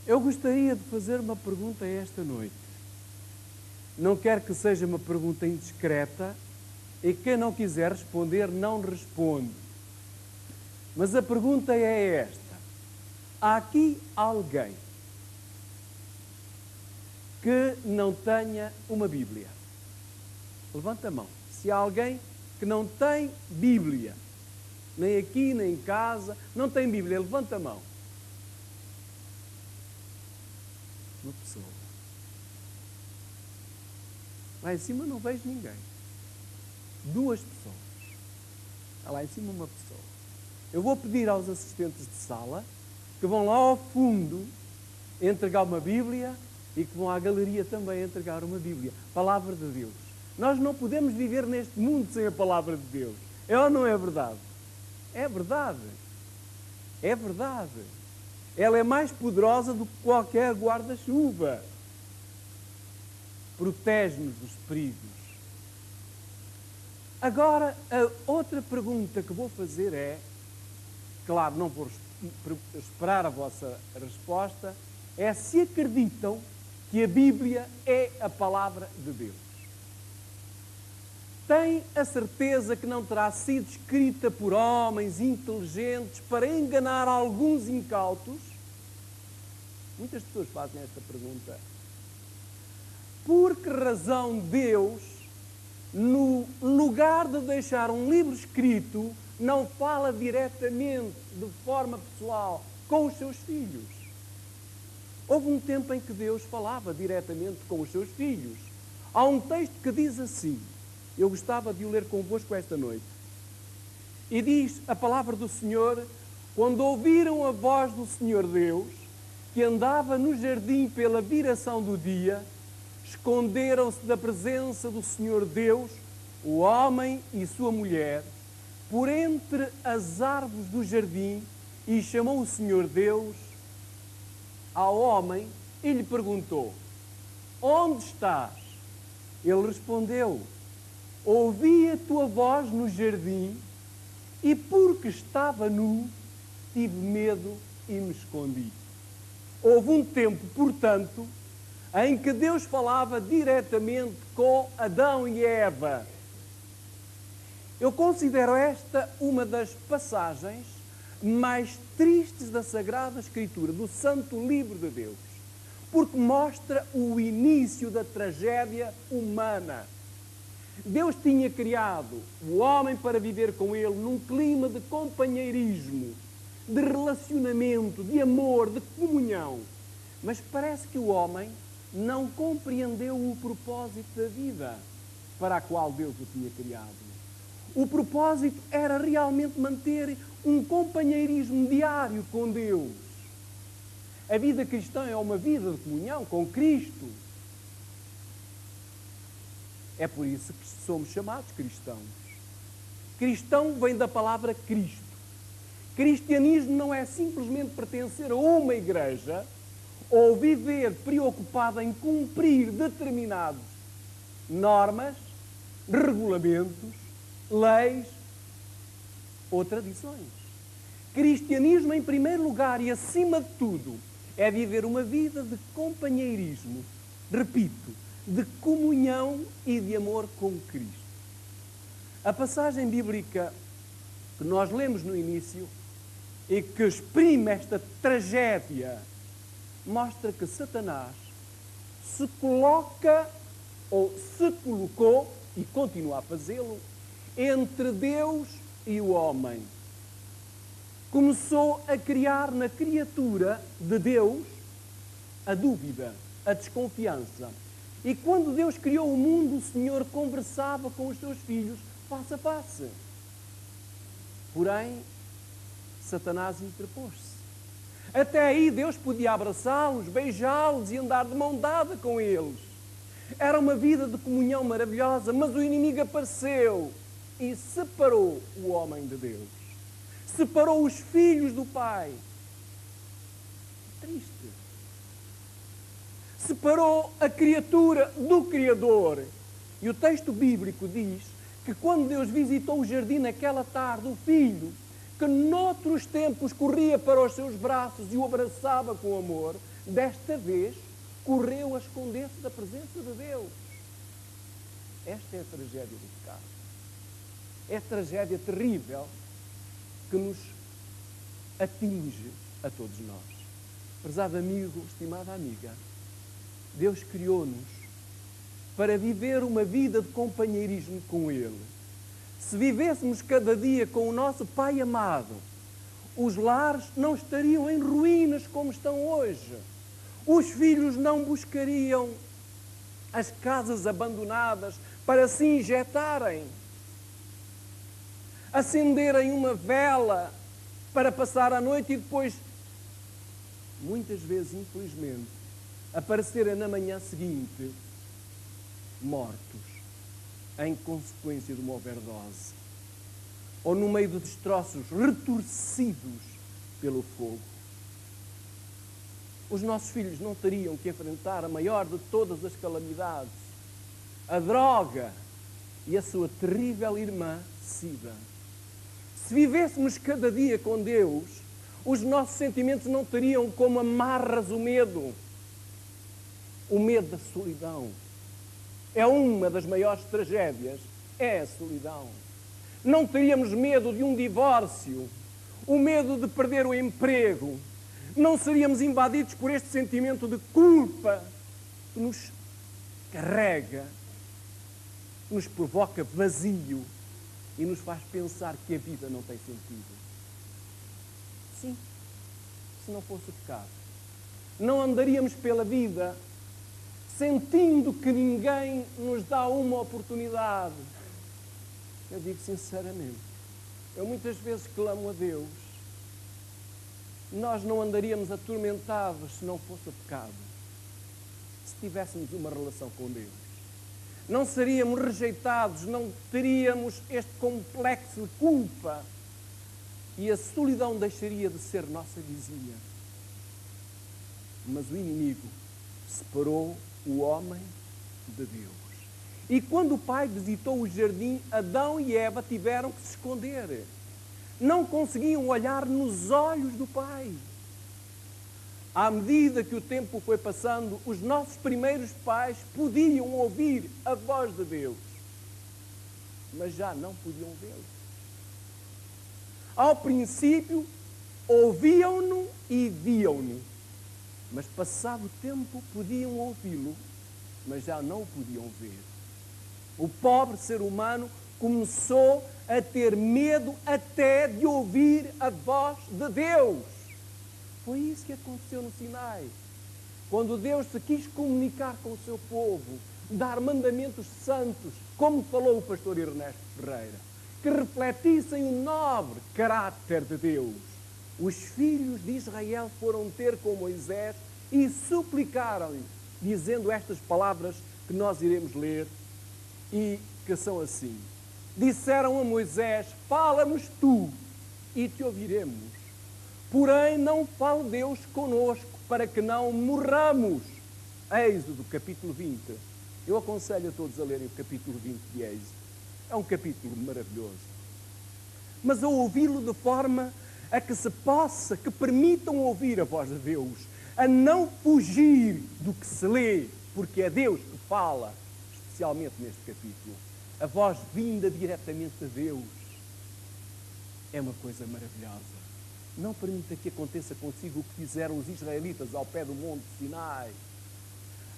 Eu gostaria de fazer uma pergunta esta noite. Não quero que seja uma pergunta indiscreta e quem não quiser responder, não responde. Mas a pergunta é esta. Há aqui alguém que não tenha uma Bíblia? Levanta a mão. Se há alguém que não tem Bíblia, nem aqui, nem em casa, não tem Bíblia, levanta a mão. Uma pessoa. Lá em cima não vejo ninguém. 2 pessoas. Está lá em cima uma pessoa. Eu vou pedir aos assistentes de sala que vão lá ao fundo entregar uma Bíblia e que vão à galeria também entregar uma Bíblia. Palavra de Deus. Nós não podemos viver neste mundo sem a Palavra de Deus. É ou não é verdade? É verdade. É verdade. Ela é mais poderosa do que qualquer guarda-chuva. Protege-nos dos perigos. Agora, a outra pergunta que vou fazer é, claro, não vou esperar a vossa resposta, é se acreditam que a Bíblia é a Palavra de Deus. Têm a certeza que não terá sido escrita por homens inteligentes para enganar alguns incautos? Muitas pessoas fazem esta pergunta. Por que razão Deus, no lugar de deixar um livro escrito, não fala diretamente, de forma pessoal, com os seus filhos? Houve um tempo em que Deus falava diretamente com os seus filhos. Há um texto que diz assim, eu gostava de o ler convosco esta noite. E diz a palavra do Senhor, quando ouviram a voz do Senhor Deus, que andava no jardim pela viração do dia, esconderam-se da presença do Senhor Deus, o homem e sua mulher, por entre as árvores do jardim, e chamou o Senhor Deus ao homem e lhe perguntou, onde estás? Ele respondeu, ouvi a tua voz no jardim e porque estava nu, tive medo e me escondi. Houve um tempo, portanto, em que Deus falava diretamente com Adão e Eva. Eu considero esta uma das passagens mais tristes da Sagrada Escritura, do Santo Livro de Deus, porque mostra o início da tragédia humana. Deus tinha criado o homem para viver com ele num clima de companheirismo, de relacionamento, de amor, de comunhão. Mas parece que o homem não compreendeu o propósito da vida para a qual Deus o tinha criado. O propósito era realmente manter um companheirismo diário com Deus. A vida cristã é uma vida de comunhão com Cristo. É por isso que somos chamados cristãos. Cristão vem da palavra Cristo. Cristianismo não é simplesmente pertencer a uma igreja ou viver preocupado em cumprir determinadas normas, regulamentos, leis ou tradições. Cristianismo, em primeiro lugar e acima de tudo, é viver uma vida de companheirismo, repito, de comunhão e de amor com Cristo. A passagem bíblica que nós lemos no início e que exprime esta tragédia mostra que Satanás se coloca ou se colocou e continua a fazê-lo entre Deus e o homem. Começou a criar na criatura de Deus a dúvida, a desconfiança. E quando Deus criou o mundo, o Senhor conversava com os seus filhos face a face. Porém, Satanás interpôs-se. Até aí Deus podia abraçá-los, beijá-los e andar de mão dada com eles. Era uma vida de comunhão maravilhosa, mas o inimigo apareceu e separou o homem de Deus. Separou os filhos do Pai. Triste. Separou a criatura do Criador. E o texto bíblico diz que quando Deus visitou o jardim naquela tarde, o filho que noutros tempos corria para os seus braços e o abraçava com amor, desta vez correu a esconder-se da presença de Deus. Esta é a tragédia do pecado. É a tragédia terrível que nos atinge a todos nós. Prezado amigo, estimada amiga, Deus criou-nos para viver uma vida de companheirismo com Ele. Se vivêssemos cada dia com o nosso Pai amado, os lares não estariam em ruínas como estão hoje. Os filhos não buscariam as casas abandonadas para se injetarem, acenderem uma vela para passar a noite e depois, muitas vezes, infelizmente, aparecerem na manhã seguinte mortos em consequência de uma overdose ou no meio de destroços retorcidos pelo fogo. Os nossos filhos não teriam que enfrentar a maior de todas as calamidades, a droga e a sua terrível irmã SIDA. Se vivêssemos cada dia com Deus, os nossos sentimentos não teriam como amarras o medo da solidão. É uma das maiores tragédias, é a solidão. Não teríamos medo de um divórcio, o medo de perder o emprego. Não seríamos invadidos por este sentimento de culpa que nos carrega, que nos provoca vazio e nos faz pensar que a vida não tem sentido. Sim, se não fosse o pecado, não andaríamos pela vida sentindo que ninguém nos dá uma oportunidade. Eu digo sinceramente, eu muitas vezes clamo a Deus. Nós não andaríamos atormentados se não fosse o pecado, se tivéssemos uma relação com Deus. Não seríamos rejeitados, não teríamos este complexo de culpa e a solidão deixaria de ser nossa vizinha. Mas o inimigo separou o homem de Deus. E quando o Pai visitou o jardim, Adão e Eva tiveram que se esconder. Não conseguiam olhar nos olhos do Pai. À medida que o tempo foi passando, os nossos primeiros pais podiam ouvir a voz de Deus, mas já não podiam vê-lo. Ao princípio, ouviam-no e viam-no, mas passado o tempo podiam ouvi-lo, mas já não o podiam ver. O pobre ser humano começou a ter medo até de ouvir a voz de Deus. Foi isso que aconteceu no Sinai. Quando Deus se quis comunicar com o seu povo, dar mandamentos santos, como falou o pastor Ernesto Ferreira, que refletissem o nobre caráter de Deus. Os filhos de Israel foram ter com Moisés e suplicaram-lhe, dizendo estas palavras que nós iremos ler e que são assim. Disseram a Moisés: fala-nos tu e te ouviremos. Porém, não fale Deus conosco, para que não morramos. Êxodo, capítulo 20. Eu aconselho a todos a lerem o capítulo 20 de Êxodo. É um capítulo maravilhoso. Mas a ouvi-lo de forma a que se possa, que permitam ouvir a voz de Deus, a não fugir do que se lê, porque é Deus que fala, especialmente neste capítulo. A voz vinda diretamente de Deus é uma coisa maravilhosa. Não permita que aconteça consigo o que fizeram os israelitas ao pé do monte Sinai.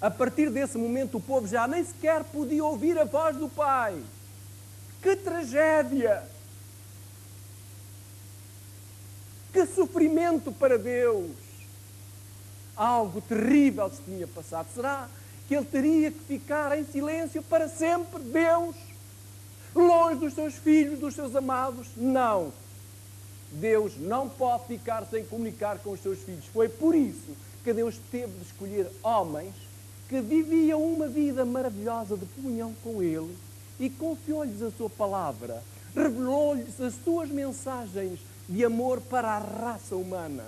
A partir desse momento o povo já nem sequer podia ouvir a voz do Pai. Que tragédia! Que sofrimento para Deus! Algo terrível se tinha passado. Será que ele teria que ficar em silêncio para sempre? Deus? Longe dos seus filhos, dos seus amados? Não. Deus não pode ficar sem comunicar com os seus filhos. Foi por isso que Deus teve de escolher homens que viviam uma vida maravilhosa de comunhão com Ele e confiou-lhes a sua palavra, revelou-lhes as suas mensagens de amor para a raça humana.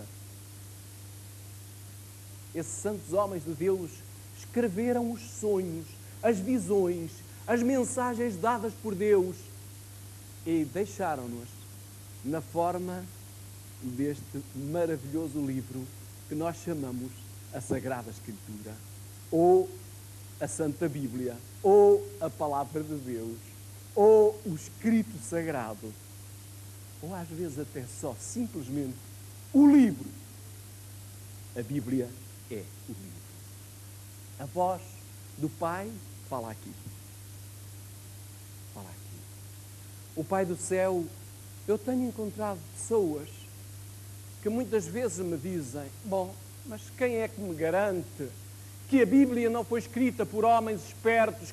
Esses santos homens de Deus escreveram os sonhos, as visões, as mensagens dadas por Deus e deixaram-nos na forma deste maravilhoso livro que nós chamamos a Sagrada Escritura, ou a Santa Bíblia, ou a Palavra de Deus, ou o Escrito Sagrado, ou às vezes até só simplesmente o livro. A Bíblia é o livro. A voz do Pai fala aqui. Fala aqui. O Pai do céu, eu tenho encontrado pessoas que muitas vezes me dizem: bom, mas quem é que me garante que a Bíblia não foi escrita por homens espertos?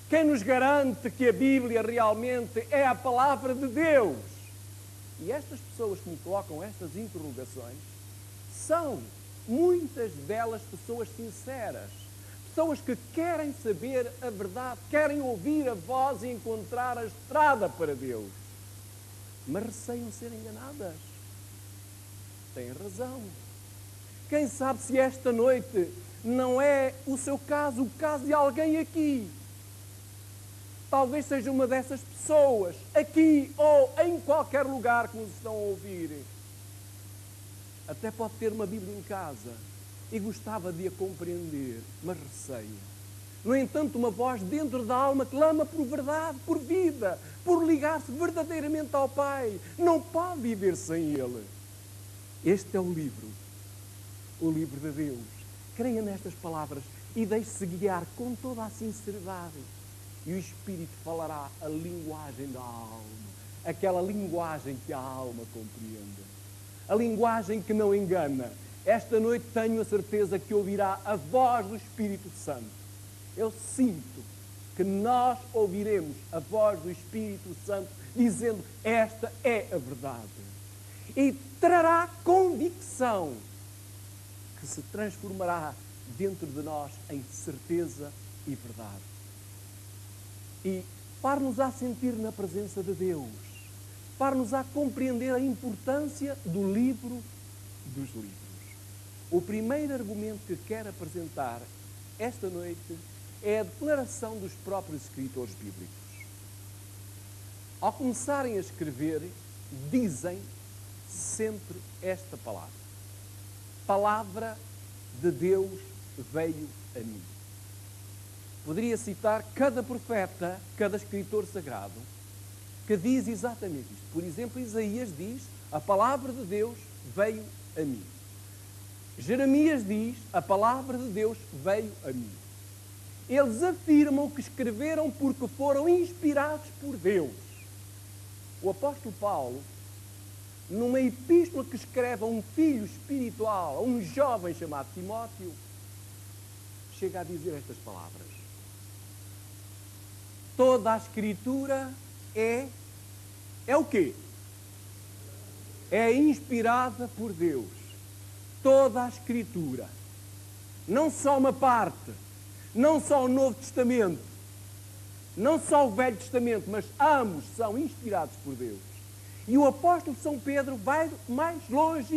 Quem nos garante que a Bíblia realmente é a palavra de Deus? E estas pessoas que me colocam estas interrogações são, muitas delas, pessoas sinceras. Pessoas que querem saber a verdade, querem ouvir a voz e encontrar a estrada para Deus. Mas receiam ser enganadas. Têm razão. Quem sabe se esta noite não é o seu caso, o caso de alguém aqui. Talvez seja uma dessas pessoas, aqui ou em qualquer lugar que nos estão a ouvir. Até pode ter uma Bíblia em casa e gostava de a compreender, mas receia. No entanto, uma voz dentro da alma clama por verdade, por vida, por ligar-se verdadeiramente ao Pai. Não pode viver sem Ele. Este é o livro de Deus. Creia nestas palavras e deixe-se guiar com toda a sinceridade. E o Espírito falará a linguagem da alma, aquela linguagem que a alma compreende, a linguagem que não engana. Esta noite tenho a certeza que ouvirá a voz do Espírito Santo. Eu sinto que nós ouviremos a voz do Espírito Santo dizendo: esta é a verdade. E trará convicção que se transformará dentro de nós em certeza e verdade. E far-nos a sentir na presença de Deus, far-nos a compreender a importância do livro dos livros. O primeiro argumento que quero apresentar esta noite é a declaração dos próprios escritores bíblicos. Ao começarem a escrever, dizem sempre esta palavra: palavra de Deus veio a mim. Poderia citar cada profeta, cada escritor sagrado, que diz exatamente isto. Por exemplo, Isaías diz: a palavra de Deus veio a mim. Jeremias diz: a palavra de Deus veio a mim. Eles afirmam que escreveram porque foram inspirados por Deus. O apóstolo Paulo, numa epístola que escreve a um filho espiritual, a um jovem chamado Timóteo, chega a dizer estas palavras: toda a Escritura é o quê? É inspirada por Deus. Toda a Escritura. Não só uma parte, não só o Novo Testamento, não só o Velho Testamento, mas ambos são inspirados por Deus. E o apóstolo São Pedro vai mais longe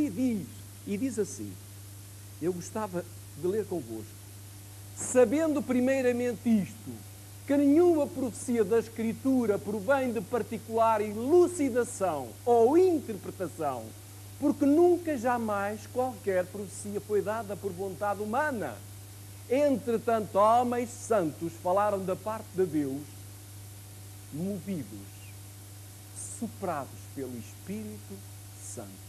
e diz assim: eu gostava de ler convosco: sabendo primeiramente isto, que nenhuma profecia da Escritura provém de particular elucidação ou interpretação, porque nunca jamais qualquer profecia foi dada por vontade humana. Entretanto, homens santos falaram da parte de Deus, movidos, soprados pelo Espírito Santo.